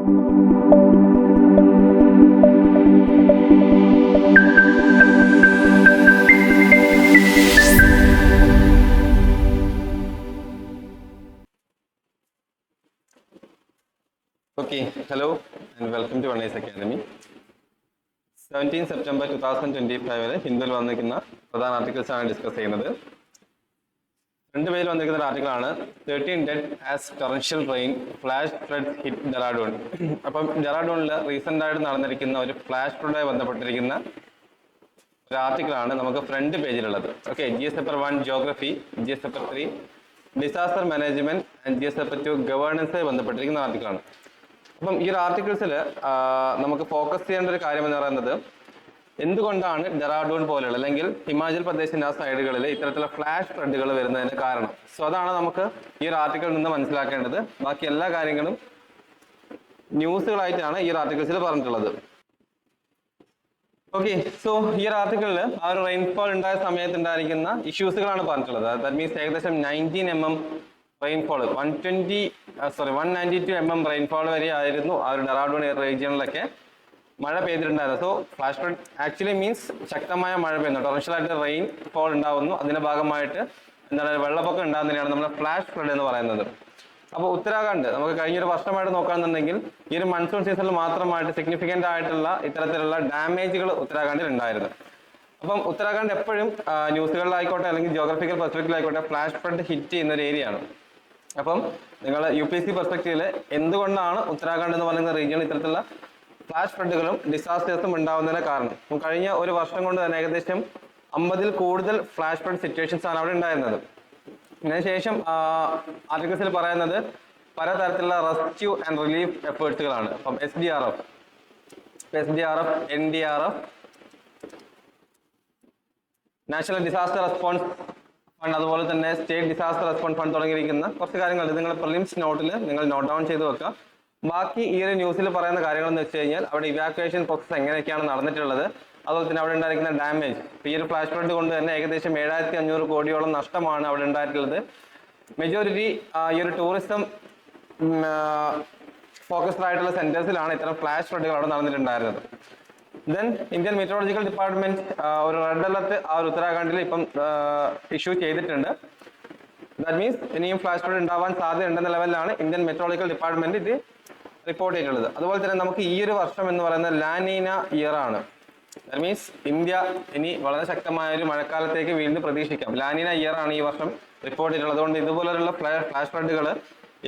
Okay, hello and welcome to One Academy. 17 September 2025 ഹിന്ദുവിൽ വന്നിരിക്കുന്ന പ്രധാന articles ആണ് ഡിസ്കസ് ചെയ്യുന്നത്. രണ്ട് പേരിൽ വന്നിരിക്കുന്ന ആർട്ടിക്കിളാണ് 13 dead as torrential rain flash flood hit Dehradun. അപ്പം ഡെറാഡൂണിൽ റീസെന്റ് ആയിട്ട് നടന്നിരിക്കുന്ന ഒരു ഫ്ലാഷ് ഫ്ലഡുമായി ബന്ധപ്പെട്ടിരിക്കുന്ന ഒരു ആർട്ടിക്കിളാണ് നമുക്ക് ഫ്രണ്ട് പേജിലുള്ളത്. Okay, GS paper 1 geography, GS paper 3 disaster management and GS paper 2 ഗവേണൻസുമായി ബന്ധപ്പെട്ടിരിക്കുന്ന ആർട്ടിക്കിളാണ്. അപ്പം ഈ ഒരു ആർട്ടിക്കിൾസിൽ നമുക്ക് ഫോക്കസ് ചെയ്യേണ്ട ഒരു കാര്യം എന്ന് പറയുന്നത് എന്തുകൊണ്ടാണ് ഡെറാഡൂൺ പോലെയുള്ള അല്ലെങ്കിൽ ഹിമാചൽ പ്രദേശിന്റെ ആ സൈഡുകളിൽ ഇത്തരത്തിലുള്ള ഫ്ലാഷ് ഫ്ലഡുകൾ വരുന്നതിന് കാരണം. സോ അതാണ് നമുക്ക് ഈ ഒരു ആർട്ടിക്കിളിൽ നിന്ന് മനസ്സിലാക്കേണ്ടത്. ബാക്കി എല്ലാ കാര്യങ്ങളും ന്യൂസുകളായിട്ടാണ് ഈ ഒരു ആർട്ടിക്കിൾസിൽ പറഞ്ഞിട്ടുള്ളത്. ഓക്കെ, സോ ഈ ഒരു ആർട്ടിക്കിളിൽ ആ ഒരു റെയിൻഫോൾ ഉണ്ടായ സമയത്ത് ഉണ്ടായിരിക്കുന്ന ഇഷ്യൂസുകളാണ് പറഞ്ഞിട്ടുള്ളത്. ദാറ്റ് മീൻസ് ഏകദേശം 19 mm റെയിൻഫോൾ 192 mm റെയിൻഫോൾ വരെ ആയിരുന്നു ആ ഒരു ഡെറാഡൂൺ റീജിയണിലൊക്കെ മഴ പെയ്തിട്ടുണ്ടായിരുന്നു. So flash flood actually means ശക്തമായ മഴ പെയ്യുന്നു, ടൊറൻഷ്യലായിട്ട് റെയിൻ ഫോൾ ഉണ്ടാവുന്നു. അതിന്റെ ഭാഗമായിട്ട് എന്താണ് വെള്ളപ്പൊക്കം ഉണ്ടാകുന്നതിനാണ് നമ്മൾ ഫ്ലാഷ് ഫ്ലഡ് എന്ന് പറയുന്നത്. അപ്പോൾ ഉത്തരാഖണ്ഡ് നമുക്ക് കഴിഞ്ഞൊരു വർഷമായിട്ട് നോക്കുകയാണെന്നുണ്ടെങ്കിൽ ഈ ഒരു മൺസൂൺ സീസണിൽ മാത്രമായിട്ട് സിഗ്നിഫിക്കന്റ് ആയിട്ടുള്ള ഇത്തരത്തിലുള്ള ഡാമേജുകൾ ഉത്തരാഖണ്ഡിൽ ഉണ്ടായിരുന്നു. അപ്പം ഉത്തരാഖണ്ഡ് എപ്പോഴും ന്യൂസുകളിലായിക്കോട്ടെ അല്ലെങ്കിൽ ജോഗ്രഫിക്കൽ പെർസ്പെക്റ്റീവിലായിക്കോട്ടെ ഫ്ലാഷ് ഫ്ലഡ് ഹിറ്റ് ചെയ്യുന്ന ഒരു ഏരിയ ആണ്. അപ്പം നിങ്ങൾ UPSC പെർസ്പെക്റ്റീവിൽ എന്തുകൊണ്ടാണ് ഉത്തരാഖണ്ഡ് എന്ന് പറയുന്ന റീജിയൺ ഇത്തരത്തിലുള്ള ഫ്ലാഷ് ഫ്ലഡുകളും ഡിസാസ്റ്റേഴ്സും ഉണ്ടാവുന്നതിന് കാരണം. കഴിഞ്ഞ ഒരു വർഷം കൊണ്ട് തന്നെ ഏകദേശം 50-ൽ കൂടുതൽ ഫ്ലാഷ് ഫ്ലഡ് സിറ്റുവേഷൻസ് ആണ് അവിടെ ഉണ്ടായിരുന്നത്. അതിനുശേഷം ആർട്ടിക്കിൾസിൽ പറയുന്നത് പലതരത്തിലുള്ള റെസ്ക്യൂ ആൻഡ് റിലീഫ് എഫേർട്സുകളാണ്. അപ്പം SDRF, NDRF, national disaster response fund, അതുപോലെ തന്നെ സ്റ്റേറ്റ് ഡിസാസ്റ്റർ റെസ്പോൺസ് ഫണ്ട് തുടങ്ങിയിരിക്കുന്ന കുറച്ച് കാര്യങ്ങൾ നിങ്ങൾ പ്രിലിംസ് നോട്ടിൽ നിങ്ങൾ നോട്ട് ഡൗൺ ചെയ്ത് വെക്കുക. ബാക്കി ഈ ഒരു ന്യൂസിൽ പറയുന്ന കാര്യങ്ങൾ എന്ന് വെച്ച് കഴിഞ്ഞാൽ അവിടെ ഇവാക്യുവേഷൻ പ്രോസസ് എങ്ങനെയൊക്കെയാണ് നടന്നിട്ടുള്ളത്, അതുപോലെ തന്നെ അവിടെ ഉണ്ടായിരിക്കുന്ന ഡാമേജ്. ഈ ഒരു ഫ്ലാഷ് ഫ്ലഡ് കൊണ്ട് തന്നെ ഏകദേശം 7500 കോടിയോളം നഷ്ടമാണ് അവിടെ ഉണ്ടായിട്ടുള്ളത്. മെജോറിറ്റി ഈ ഒരു ടൂറിസം ഫോക്കസ്ഡ് ആയിട്ടുള്ള സെന്റേഴ്സിലാണ് ഇത്തരം ഫ്ലാഷ് ഫ്ലഡുകൾ അവിടെ നടന്നിട്ടുണ്ടായിരുന്നത്. ദെൻ ഇന്ത്യൻ മെറ്ററോളജിക്കൽ ഡിപ്പാർട്ട്മെന്റ് ഒരു റെഡ് അലർട്ട് ആ ഒരു ഉത്തരാഖണ്ഡിൽ ഇപ്പം ഇഷ്യൂ ചെയ്തിട്ടുണ്ട്. ദാറ്റ് മീൻസ് ഇനിയും ഫ്ലാഷ് ഫ്ലഡ് ഉണ്ടാവാൻ സാധ്യതയുണ്ടെന്ന ലെവലിലാണ് ഇന്ത്യൻ മെറ്ററോളജിക്കൽ ഡിപ്പാർട്ട്മെന്റ് ഇത് റിപ്പോർട്ട് ചെയ്തിട്ടുള്ളത്. അതുപോലെ തന്നെ നമുക്ക് ഈ ഒരു വർഷം എന്ന് പറയുന്നത് ലാനീന ഇയർ ആണ്. ദാറ്റ് മീൻസ് ഇന്ത്യ ഇനി വളരെ ശക്തമായ ഒരു മഴക്കാലത്തേക്ക് വീണ്ടും പ്രതീക്ഷിക്കാം. ലാനീന ഇയർ ആണ് ഈ വർഷം റിപ്പോർട്ട് ചെയ്തിട്ടുള്ളത്. അതുകൊണ്ട് ഇതുപോലുള്ള ഫ്ലാഷ് ഫ്ലഡുകൾ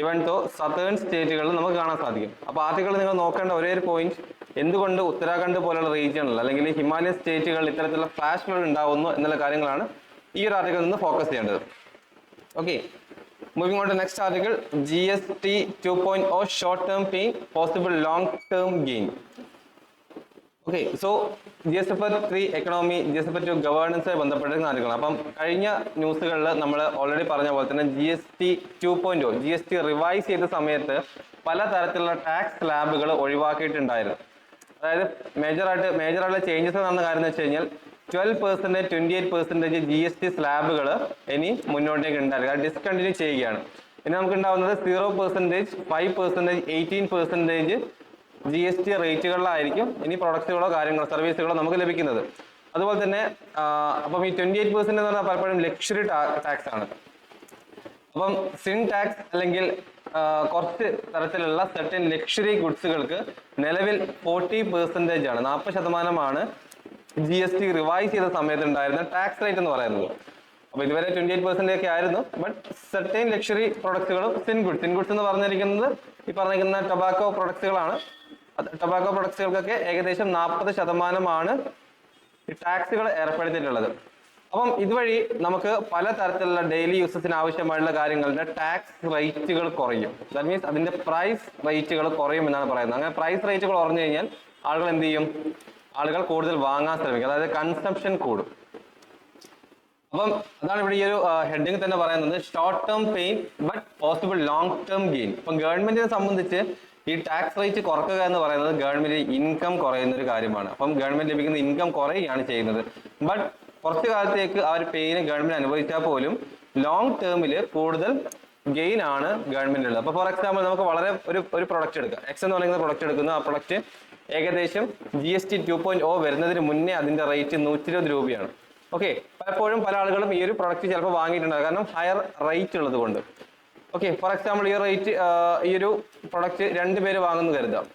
ഇവൻ തോ സതേൺ സ്റ്റേറ്റുകളിൽ നമുക്ക് കാണാൻ സാധിക്കും. അപ്പോൾ ആർട്ടിക്കിൾ നിങ്ങൾ നോക്കേണ്ട ഒരേ ഒരു പോയിന്റ്, എന്തുകൊണ്ട് ഉത്തരാഖണ്ഡ് പോലുള്ള റീജിയണിൽ അല്ലെങ്കിൽ ഹിമാലയൻ സ്റ്റേറ്റുകളിൽ ഇത്തരത്തിലുള്ള ഫ്ലാഷ് ഫ്ലഡ് ഉണ്ടാവുന്നു എന്നുള്ള കാര്യങ്ങളാണ് ഈ ഒരു ആർട്ടിക്കിളിൽ നിന്ന് ഫോക്കസ് ചെയ്യേണ്ടത്. Okay, moving on to next article, GST 2.0 short term pain possible long term gain. Okay, so GS paper 3 economy, GS paper 2 ഗവേണൻസുമായി ബന്ധപ്പെട്ടിരിക്കുന്ന ആർട്ടിക്കിൾ. അപ്പം കഴിഞ്ഞ ന്യൂസുകളിൽ നമ്മൾ ഓൾറെഡി പറഞ്ഞ പോലെ തന്നെ GST 2.0 GST റിവൈസ് ചെയ്ത സമയത്ത് പലതരത്തിലുള്ള ടാക്സ് സ്ലാബുകൾ ഒഴിവാക്കിയിട്ടുണ്ടായിരുന്നു. അതായത് മേജറായിട്ടുള്ള ചേഞ്ചസ് നടന്ന കാര്യം എന്ന് വെച്ച് കഴിഞ്ഞാൽ 12%, 28% GST സ്ലാബുകൾ ഇനി മുന്നോട്ടേക്ക് ഉണ്ടായിരിക്കും, അത് ഡിസ്കണ്ടിന്യൂ ചെയ്യുകയാണ്. ഇനി നമുക്ക് ഉണ്ടാവുന്നത് 0%, 5%, 18% GST റേറ്റുകളിലായിരിക്കും ഇനി പ്രൊഡക്റ്റുകളോ കാര്യങ്ങളോ സർവീസുകളോ നമുക്ക് ലഭിക്കുന്നത്. അതുപോലെ തന്നെ അപ്പം ഈ 28% എന്ന് പറഞ്ഞാൽ പലപ്പോഴും ലക്ഷറി ടാക്സ് ആണ്. അപ്പം സിൻ ടാക്സ് അല്ലെങ്കിൽ കുറച്ച് തരത്തിലുള്ള സെർട്ടൻ ലക്ഷറി ഗുഡ്സുകൾക്ക് നിലവിൽ 40% ആണ്, 40% GST റിവൈസ് ചെയ്ത സമയത്ത് ഉണ്ടായിരുന്ന ടാക്സ് റേറ്റ് എന്ന് പറയുന്നത്. അപ്പൊ ഇതുവരെ 28% ഒക്കെ ആയിരുന്നു. ബട്ട് സെർട്ടൻ ലക്ഷറി പ്രൊഡക്റ്റുകളും സിൻ ഗുഡ്സ് എന്ന് പറഞ്ഞിരിക്കുന്നത് ഈ പറഞ്ഞിരിക്കുന്ന ടൊബാക്കോ പ്രൊഡക്റ്റുകളാണ്. ടൊബാക്കോ പ്രൊഡക്റ്റുകൾക്കൊക്കെ ഏകദേശം 40% ഈ ടാക്സുകൾ ഏർപ്പെടുത്തിയിട്ടുള്ളത്. അപ്പം ഇതുവഴി നമുക്ക് പലതരത്തിലുള്ള ഡെയിലി യൂസസിന് ആവശ്യമായിട്ടുള്ള കാര്യങ്ങളുടെ ടാക്സ് റേറ്റുകൾ കുറയും. ദാറ്റ് മീൻസ് അതിന്റെ പ്രൈസ് റേറ്റുകൾ കുറയും എന്നാണ് പറയുന്നത്. അങ്ങനെ പ്രൈസ് റേറ്റുകൾ കുറഞ്ഞു കഴിഞ്ഞാൽ ആളുകൾ എന്ത് ചെയ്യും? ആളുകൾ കൂടുതൽ വാങ്ങാൻ ശ്രമിക്കും, അതായത് കൺസംഷൻ കൂടും. അപ്പം അതാണ് ഇവിടെ ഈ ഒരു ഹെഡിങ് തന്നെ പറയുന്നത്, short term pain but possible long term gain. ഇപ്പം ഗവൺമെന്റിനെ സംബന്ധിച്ച് ഈ ടാക്സ് റേറ്റ് കുറക്കുക എന്ന് പറയുന്നത് ഗവൺമെന്റ് ഇൻകം കുറയുന്ന ഒരു കാര്യമാണ്. അപ്പം ഗവൺമെന്റ് ലഭിക്കുന്ന ഇൻകം കുറയുകയാണ് ചെയ്യുന്നത്. ബട്ട് കുറച്ചു കാലത്തേക്ക് ആ ഒരു പെയിന് ഗവൺമെന്റ് അനുഭവിച്ചാൽ പോലും ലോങ് ടേമിൽ കൂടുതൽ ഗെയിൻ ആണ് ഗവൺമെന്റ് ഉള്ളത്. അപ്പോൾ ഫോർ എക്സാമ്പിൾ നമുക്ക് വളരെ ഒരു പ്രൊഡക്റ്റ് എടുക്കാം. എക്സ് എന്ന് പറയുന്ന പ്രൊഡക്റ്റ് എടുക്കുന്നു. ആ പ്രൊഡക്റ്റ് ഏകദേശം GST 2.0 വരുന്നതിന് മുന്നേ അതിന്റെ റേറ്റ് 120 രൂപയാണ്. ഓക്കെ, പലപ്പോഴും പല ആളുകളും ഈ ഒരു പ്രൊഡക്റ്റ് ചിലപ്പോൾ വാങ്ങിയിട്ടുണ്ടാകും, കാരണം ഹയർ റേറ്റ് ഉള്ളത് കൊണ്ട്. ഓക്കെ, ഫോർ എക്സാമ്പിൾ ഈ ഒരു പ്രൊഡക്റ്റ് 2 പേര് വാങ്ങുന്നു കരുതാം.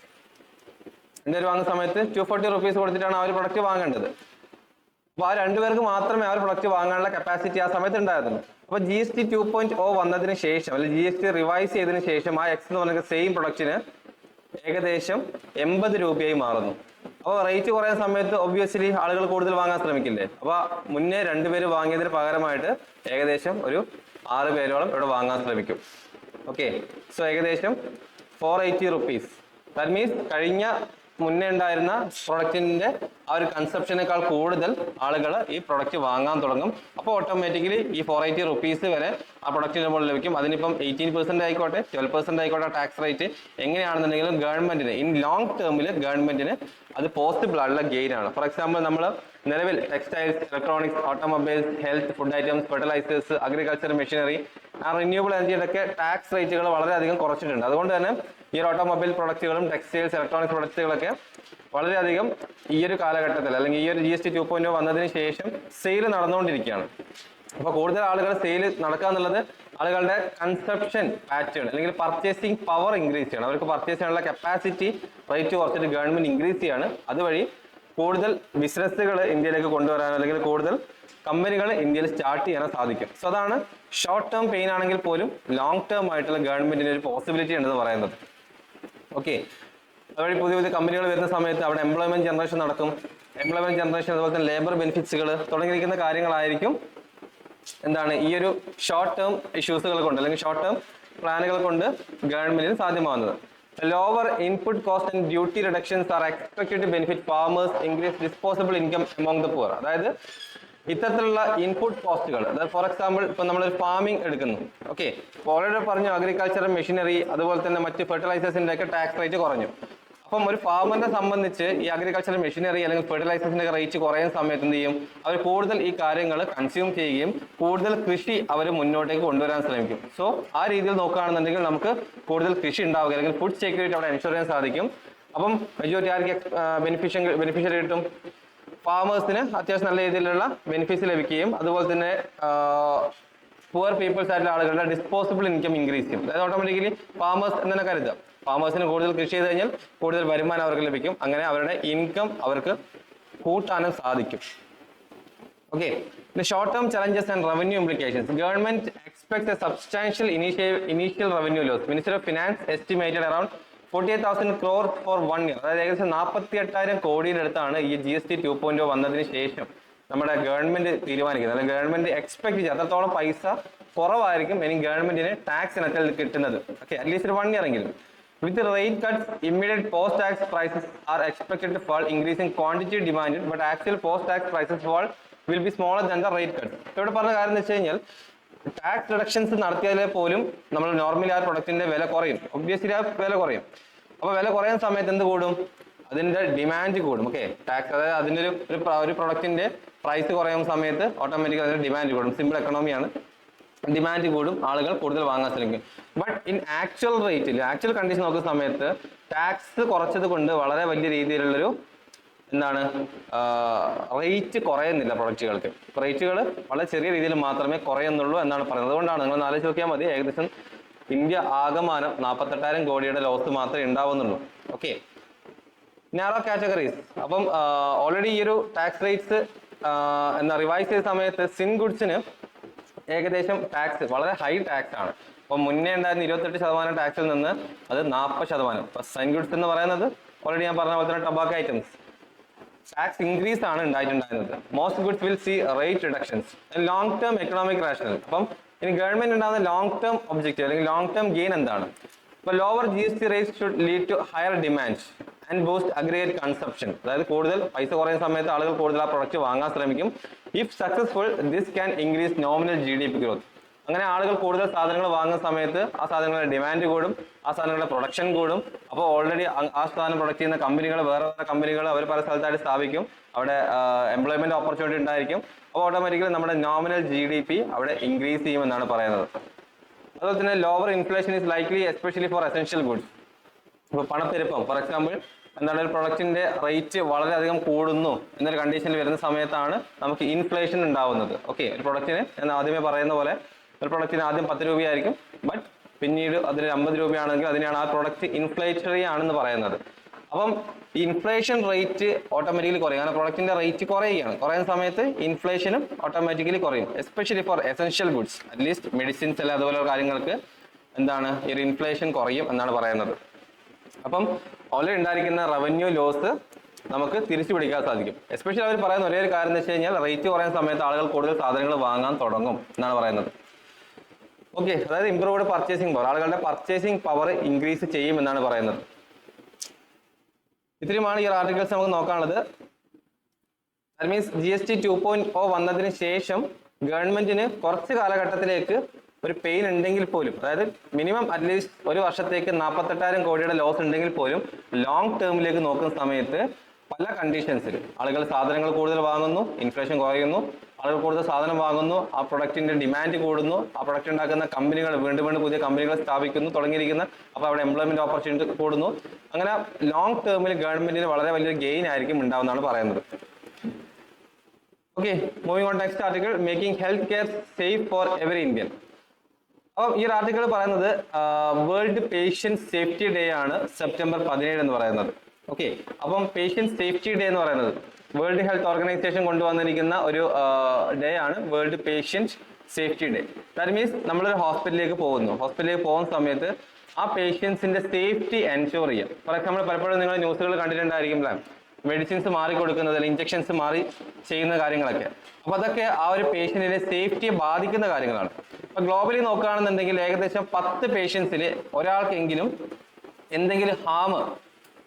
2 പേര് വാങ്ങുന്ന സമയത്ത് 240 rupees കൊടുത്തിട്ടാണ് ആ ഒരു പ്രൊഡക്റ്റ് വാങ്ങേണ്ടത്. അപ്പോൾ ആ 2 പേർക്ക് മാത്രമേ ആ ഒരു പ്രൊഡക്റ്റ് വാങ്ങാനുള്ള കപ്പാസിറ്റി ആ സമയത്ത് ഉണ്ടായിരുന്നു. അപ്പോൾ GST 2.0 വന്നതിന് ശേഷം, അല്ലെങ്കിൽ GST റിവൈസ് ചെയ്തതിന് ശേഷം ആ എക്സ് എന്ന് പറയുന്ന സെയിം പ്രൊഡക്റ്റിന് ഏകദേശം 80 രൂപയായി മാറുന്നു. അപ്പോൾ റേറ്റ് കുറയുന്ന സമയത്ത് ഒബ്വിയസ്ലി ആളുകൾ കൂടുതൽ വാങ്ങാൻ ശ്രമിക്കില്ലേ? അപ്പോൾ മുന്നേ 2 പേര് വാങ്ങിയതിന് പകരമായിട്ട് ഏകദേശം ഒരു 6 പേരോളം ഇവിടെ വാങ്ങാൻ ശ്രമിക്കും. ഓക്കെ, സോ ഏകദേശം 480 rupees. ദാറ്റ് മീൻസ് കഴിഞ്ഞ മുന്നേ ഉണ്ടായിരുന്ന പ്രൊഡക്റ്റിന്റെ ആ ഒരു കൺസെപ്ഷനേക്കാൾ കൂടുതൽ ആളുകൾ ഈ പ്രൊഡക്റ്റ് വാങ്ങാൻ തുടങ്ങും. അപ്പോൾ ഓട്ടോമാറ്റിക്കലി ഈ 480 rupees വരെ ആ പ്രൊഡക്റ്റിന് മുകളിൽ ലഭിക്കും. അതിനിപ്പം 18% ആയിക്കോട്ടെ, 12% ആയിക്കോട്ടെ, ടാക്സ് റേറ്റ് എങ്ങനെയാണെന്നുണ്ടെങ്കിലും ഗവൺമെന്റിന് ഇൻ ലോങ് ടേമിൽ ഗവൺമെന്റിന് അത് പോസിബിൾ ആയിട്ടുള്ള ഗെയിൻ ആണ്. ഫോർ എക്സാമ്പിൾ നമ്മൾ നിലവിൽ textiles, electronics, automobiles, health, food items, fertilisers, agriculture machinery, ആ റിന്യൂവബിൾ എനർജിയുടെയൊക്കെ ടാക്സ് റേറ്റുകൾ വളരെയധികം കുറച്ചിട്ടുണ്ട്. അതുകൊണ്ട് തന്നെ ഈ ഒരു ഓട്ടോമൊബൈൽ പ്രൊഡക്റ്റുകളും ടെക്സ്റ്റൈൽസ്, ഇലക്ട്രോണിക്സ് പ്രൊഡക്റ്റുകളൊക്കെ വളരെയധികം ഈ ഒരു കാലഘട്ടത്തിൽ അല്ലെങ്കിൽ ഈ ഒരു GST 2.0 വന്നതിന് ശേഷം സെയിൽ നടന്നുകൊണ്ടിരിക്കുകയാണ്. അപ്പോൾ കൂടുതൽ ആളുകൾ സെയിൽ നടക്കുക എന്നുള്ളത് ആളുകളുടെ കൺസപ്ഷൻ പാറ്റേൺ അല്ലെങ്കിൽ പർച്ചേസിങ് പവർ ഇൻക്രീസ് ചെയ്യണം. അവർക്ക് പർച്ചേസ് ചെയ്യാനുള്ള കപ്പാസിറ്റി റേറ്റ് കുറച്ചിട്ട് ഗവൺമെന്റ് ഇൻക്രീസ് ചെയ്യാണ്. അതുവഴി കൂടുതൽ ബിസിനസ്സുകൾ ഇന്ത്യയിലേക്ക് കൊണ്ടുവരാനോ അല്ലെങ്കിൽ കൂടുതൽ കമ്പനികൾ ഇന്ത്യയിൽ സ്റ്റാർട്ട് ചെയ്യാനോ സാധിക്കും. സോ അതാണ് ഷോർട്ട് ടേം പെയിൻ ആണെങ്കിൽ പോലും ലോങ് ടേം ആയിട്ടുള്ള ഗവൺമെന്റിന് ഒരു പോസിബിലിറ്റി ഉണ്ടെന്ന് പറയുന്നത്. ഓക്കെ, അതുവഴി പുതിയ പുതിയ കമ്പനികൾ വരുന്ന സമയത്ത് അവിടെ എംപ്ലോയ്മെന്റ് ജനറേഷൻ നടക്കും. എംപ്ലോയ്മെന്റ് ജനറേഷൻ, അതുപോലെ തന്നെ ലേബർ ബെനിഫിറ്റ്സുകൾ തുടങ്ങിയിരിക്കുന്ന കാര്യങ്ങളായിരിക്കും എന്താണ് ഈ ഒരു ഷോർട്ട് ടേം ഇഷ്യൂസുകൾ കൊണ്ട് അല്ലെങ്കിൽ ഷോർട്ട് ടേം പ്ലാനുകൾ കൊണ്ട് ഗവൺമെന്റിന് സാധ്യമാകുന്നത്. Lower input cost and duty reductions are expected to benefit farmers, increase disposable income among the poor. അതായത് ഇത്തരത്തിലുള്ള ഇൻപുട്ട് കോസ്റ്റുകൾ, അതായത് ഫോർ എക്സാമ്പിൾ ഇപ്പൊ നമ്മളൊരു ഫാമിംഗ് എടുക്കുന്നു. ഓക്കെ, ഓൾറെഡി പറഞ്ഞു അഗ്രികൾച്ചർ മെഷീനറി അതുപോലെ തന്നെ മറ്റ് ഫെർട്ടിലൈസേഴ്സിന്റെ ഒക്കെ ടാക്സ് റേറ്റ് കുറഞ്ഞു. അപ്പം ഒരു ഫാമറിനെ സംബന്ധിച്ച് ഈ അഗ്രികൾച്ചർ മെഷീനറി അല്ലെങ്കിൽ ഫെർട്ടിലൈസേഴ്സിന്റെ റേറ്റ് കുറയുന്ന സമയത്ത് എന്ത് ചെയ്യും? അവർ കൂടുതൽ ഈ കാര്യങ്ങൾ കൺസ്യൂം ചെയ്യുകയും കൂടുതൽ കൃഷി അവർ മുന്നോട്ടേക്ക് കൊണ്ടുവരാൻ ശ്രമിക്കും. സോ ആ രീതിയിൽ നോക്കുകയാണെന്നുണ്ടെങ്കിൽ നമുക്ക് കൂടുതൽ കൃഷി ഉണ്ടാവുക അല്ലെങ്കിൽ ഫുഡ് സെക്യൂരിറ്റി അവിടെ എൻഷുർ ചെയ്യാൻ സാധിക്കും. അപ്പം മെജോറിറ്റി ആർക്ക് ബെനിഫിഷ്യറി കിട്ടും? ഫാമേഴ്സിന് അത്യാവശ്യം നല്ല രീതിയിലുള്ള ബെനിഫിറ്റ്സ് ലഭിക്കുകയും അതുപോലെ തന്നെ പുവർ പീപ്പിൾസ് ആയിട്ടുള്ള ആളുകളുടെ ഡിസ്പോസിബിൾ ഇൻകം ഇൻക്രീസ് ചെയ്യും. അതായത് ഓട്ടോമാറ്റിക്കലി ഫാമേഴ്സ് എന്ന് തന്നെ കരുതാം, ഫാമേഴ്സിന് കൂടുതൽ കൃഷി ചെയ്ത് കഴിഞ്ഞാൽ കൂടുതൽ വരുമാനം അവർക്ക് ലഭിക്കും. അങ്ങനെ അവരുടെ ഇൻകം അവർക്ക് കൂട്ടാനും സാധിക്കും. Okay, the short term challenges and revenue implications. Government expects a substantial initial revenue loss. Ministry of Finance estimated around 48,000 crore for 1 year. അതായത് ഏകദേശം 48,000 കോടിയുടെ അടുത്താണ് ഈ GST 2.0 വന്നതിന് ശേഷം നമ്മുടെ ഗവൺമെന്റ് തീരുമാനിക്കുന്നത് അല്ലെങ്കിൽ ഗവൺമെന്റ് എക്സ്പെക്ട് ചെയ്യുക അത്രത്തോളം പൈസ കുറവായിരിക്കും ഇനി ഗവൺമെന്റിന് ടാക്സ് ഇനത്തിൽ കിട്ടുന്നത്. ഓക്കെ, അറ്റ്ലീസ്റ്റ് ഒരു 1 year എങ്കിലും. With the rate cuts, immediate post-tax prices are expected to fall, increasing quantity demanded, but actual post-tax prices fall will be smaller than the rate cuts. ഇവിടെ പറഞ്ഞ കാര്യം എന്ന് വെച്ച് കഴിഞ്ഞാൽ ടാക്സ് റിഡക്ഷൻസ് നടത്തിയാലേ പോലും നമ്മൾ നോർമലി ആ പ്രൊഡക്റ്റിന്റെ വില കുറയും. ഒബ്വിയസ്ലി ആ വില കുറയും. അപ്പോൾ വില കുറയുന്ന സമയത്ത് എന്ത് കൂടും? അതിന്റെ ഡിമാൻഡ് കൂടും. ഓക്കെ, ടാക്സ് അതായത് അതിന്റെ ഒരു പ്രൊഡക്റ്റിന്റെ പ്രൈസ് കുറയുന്ന സമയത്ത് ഓട്ടോമാറ്റിക്കലി അതിന്റെ ഡിമാൻഡ് കൂടും. സിമ്പിൾ എക്കണോമിയാണ്. ഡിമാൻഡ് കൂടും, ആളുകൾ കൂടുതൽ വാങ്ങാൻ ശ്രമിക്കും. ബട്ട് ഇൻ ആക്ച്വൽ റേറ്റിൽ ആക്ച്വൽ കണ്ടീഷൻ നോക്കുന്ന സമയത്ത് ടാക്സ് കുറച്ചത് കൊണ്ട് വളരെ വലിയ രീതിയിലുള്ളൊരു റേറ്റ് കുറയുന്നില്ല പ്രൊഡക്റ്റുകൾക്ക്. റേറ്റുകൾ വളരെ ചെറിയ രീതിയിൽ മാത്രമേ കുറയുന്നുള്ളൂ എന്നാണ് പറയുന്നത്. അതുകൊണ്ടാണ് നിങ്ങൾ ആലോചിച്ച് നോക്കിയാൽ മതി, ഏകദേശം ഇന്ത്യ ആകമാനം 48,000 കോടിയുടെ ലോസ് മാത്രമേ ഉണ്ടാവുന്നുള്ളൂ. Okay, narrow categories. അപ്പം ഓൾറെഡി ഈ ഒരു ടാക്സ് റേറ്റ്സ് റിവൈസ് ചെയ്ത സമയത്ത് സിൻ ഗുഡ്സിന് ഏകദേശം ടാക്സ് വളരെ ഹൈ ടാക്സ് ആണ്. അപ്പം മുന്നേ ഉണ്ടായിരുന്ന 28% ടാക്സിൽ നിന്ന് അത് 40%. ഇപ്പൊ സൈൻ ഗുഡ്സ് എന്ന് പറയുന്നത് ഓൾറെഡി ഞാൻ പറഞ്ഞ പോലെ തന്നെ ടൊബാക്കോ ഐറ്റംസ് ടാക്സ് ഇൻക്രീസ് ആണ് ഉണ്ടായിട്ടുണ്ടായിരുന്നത്. Most goods will see rate reductions. Long term economic rational. അപ്പം ഇനി ഗവൺമെന്റ് ഉണ്ടാകുന്ന ലോങ് ടേം ഒബ്ജക്റ്റീവ് അല്ലെങ്കിൽ ലോങ് ടേം ഗെയിൻ എന്താണ്? ഇപ്പൊ lower GST rates should lead to higher demand and boost aggregate consumption. അതായത് കൂടുതൽ പൈസ കുറയുന്ന സമയത്ത് ആളുകൾ കൂടുതൽ ആ പ്രൊഡക്റ്റ് വാങ്ങാൻ ശ്രമിക്കും. If successful this can increase nominal GDP growth. അങ്ങനെ ആളുകൾ കൂടുതൽ സാധനങ്ങൾ വാങ്ങുന്ന സമയത്ത് ആ സാധനങ്ങളുടെ ഡിമാൻഡ് കൂടും, ആ സാധനങ്ങളുടെ പ്രൊഡക്ഷൻ കൂടും. അപ്പോൾ ഓൾറെഡി ആ സാധനം പ്രൊഡക്റ്റ് ചെയ്യുന്ന കമ്പനികൾ വേറെ കമ്പനികൾ അവർ പല സ്ഥലത്തായിട്ട് സ്ഥാപിക്കും. അവിടെ എംപ്ലോയ്മെന്റ് ഓപ്പർച്യൂണിറ്റി ഉണ്ടായിരിക്കും. അപ്പോൾ ഓട്ടോമാറ്റിക്കലി നമ്മുടെ നോമിനൽ GDP അവിടെ ഇൻക്രീസ് ചെയ്യുമെന്നാണ് പറയുന്നത്. അതുപോലെ തന്നെ lower inflation is likely especially for essential goods. ഇപ്പോൾ പണപ്പെരുപ്പം ഫോർ എക്സാമ്പിൾ എന്താണ് ഒരു പ്രൊഡക്റ്റിന്റെ റേറ്റ് വളരെയധികം കൂടുന്നു എന്നൊരു കണ്ടീഷനിൽ വരുന്ന സമയത്താണ് നമുക്ക് ഇൻഫ്ലേഷൻ ഉണ്ടാവുന്നത്. ഓക്കെ, ഒരു പ്രൊഡക്റ്റിന് ഞാൻ ആദ്യമേ പറയുന്ന പോലെ ഒരു പ്രൊഡക്റ്റിന് ആദ്യം 10 രൂപയായിരിക്കും, ബട്ട് പിന്നീട് അതിന് 50 രൂപയാണെങ്കിൽ അതിനാണ് ആ പ്രൊഡക്റ്റ് ഇൻഫ്ലേറ്ററി ആണെന്ന് പറയുന്നത്. അപ്പം ഇൻഫ്ലേഷൻ റേറ്റ് ഓട്ടോമാറ്റിക്കലി കുറയും, കാരണം പ്രൊഡക്റ്റിന്റെ റേറ്റ് കുറയുകയാണ്. കുറയുന്ന സമയത്ത് ഇൻഫ്ലേഷനും ഓട്ടോമാറ്റിക്കലി കുറയും, especially for essential goods. At least medicines അല്ല അതുപോലുള്ള കാര്യങ്ങൾക്ക് എന്താണ് ഈ ഒരു ഇൻഫ്ലേഷൻ കുറയും എന്നാണ് പറയുന്നത്. അപ്പം ഓൾറെഡി ഉണ്ടായിരിക്കുന്ന റവന്യൂ ലോസ് നമുക്ക് തിരിച്ചു പിടിക്കാൻ സാധിക്കും. എസ്പെഷ്യലി അവർ പറയുന്ന ഒരേ ഒരു കാര്യം എന്ന് വെച്ച് കഴിഞ്ഞാൽ റേറ്റ് കുറയുന്ന സമയത്ത് ആളുകൾ കൂടുതൽ സാധനങ്ങൾ വാങ്ങാൻ തുടങ്ങും എന്നാണ് പറയുന്നത്. ഓക്കെ, അതായത് ഇംപ്രൂവ്ഡ് പർച്ചേസിംഗ് പവർ, ആളുകളുടെ പർച്ചേസിംഗ് പവർ ഇൻക്രീസ് ചെയ്യും എന്നാണ് പറയുന്നത്. ഇത്രയുമാണ് ഈ ആർട്ടിക്കിൾസ് നമുക്ക് നോക്കാനുള്ളത്. ദാറ്റ് മീൻസ് GST 2.0 വന്നതിന് ശേഷം ഗവൺമെന്റിന് കുറച്ച് കാലഘട്ടത്തിലേക്ക് ഒരു പെയിൻ ഉണ്ടെങ്കിൽ പോലും, അതായത് മിനിമം അറ്റ്ലീസ്റ്റ് ഒരു വർഷത്തേക്ക് 48,000 കോടിയുടെ ലോസ് ഉണ്ടെങ്കിൽ പോലും ലോങ് ടേമിലേക്ക് നോക്കുന്ന സമയത്ത് പല കണ്ടീഷൻസിൽ ആളുകൾ സാധനങ്ങൾ കൂടുതൽ വാങ്ങുന്നു, ഇൻഫ്ലേഷൻ കുറയുന്നു, ആളുകൾ കൂടുതൽ സാധനം വാങ്ങുന്നു, ആ പ്രൊഡക്റ്റിന്റെ ഡിമാൻഡ് കൂടുന്നു, ആ പ്രൊഡക്റ്റ് ഉണ്ടാക്കുന്ന കമ്പനികൾ വീണ്ടും വീണ്ടും പുതിയ കമ്പനികൾ സ്ഥാപിക്കുന്നു തുടങ്ങിയിരിക്കുന്ന, അപ്പോൾ അവിടെ എംപ്ലോയ്മെന്റ് ഓപ്പർച്യൂണിറ്റി കൂടുന്നു. അങ്ങനെ ലോങ് ടേമിൽ ഗവൺമെന്റിന് വളരെ വലിയൊരു ഗെയിൻ ആയിരിക്കും ഉണ്ടാവുന്നതാണ് പറയുന്നത്. Okay, moving on next article, making health care safe for every Indian. അപ്പം ഈ ഒരു ആർട്ടിക്കിൾ പറയുന്നത് വേൾഡ് പേഷ്യന്റ് സേഫ്റ്റി ഡേ ആണ് സെപ്റ്റംബർ 17 എന്ന് പറയുന്നത്. ഓക്കെ, അപ്പം പേഷ്യന്റ് സേഫ്റ്റി ഡേ എന്ന് പറയുന്നത് വേൾഡ് ഹെൽത്ത് ഓർഗനൈസേഷൻ കൊണ്ടുവന്നിരിക്കുന്ന ഒരു ഡേ ആണ് world patient safety day. That means നമ്മളൊരു ഹോസ്പിറ്റലിലേക്ക് പോകുന്ന സമയത്ത് ആ പേഷ്യൻസിന്റെ സേഫ്റ്റി എൻഷുർ ചെയ്യാം. ഫോർ എക്സാമ്പിൾ പലപ്പോഴും നിങ്ങൾ ന്യൂസുകൾ കണ്ടിട്ടുണ്ടായിരിക്കും, മെഡിസിൻസ് മാറി കൊടുക്കുന്നത് അല്ലെങ്കിൽ ഇഞ്ചക്ഷൻസ് മാറി ചെയ്യുന്ന കാര്യങ്ങളൊക്കെ. അപ്പൊ അതൊക്കെ ആ ഒരു പേഷ്യന്റിന്റെ സേഫ്റ്റിയെ ബാധിക്കുന്ന കാര്യങ്ങളാണ്. അപ്പൊ ഗ്ലോബലി നോക്കുകയാണെന്നുണ്ടെങ്കിൽ ഏകദേശം 10 പേഷ്യൻസിൽ ഒരാൾക്കെങ്കിലും എന്തെങ്കിലും ഹാം,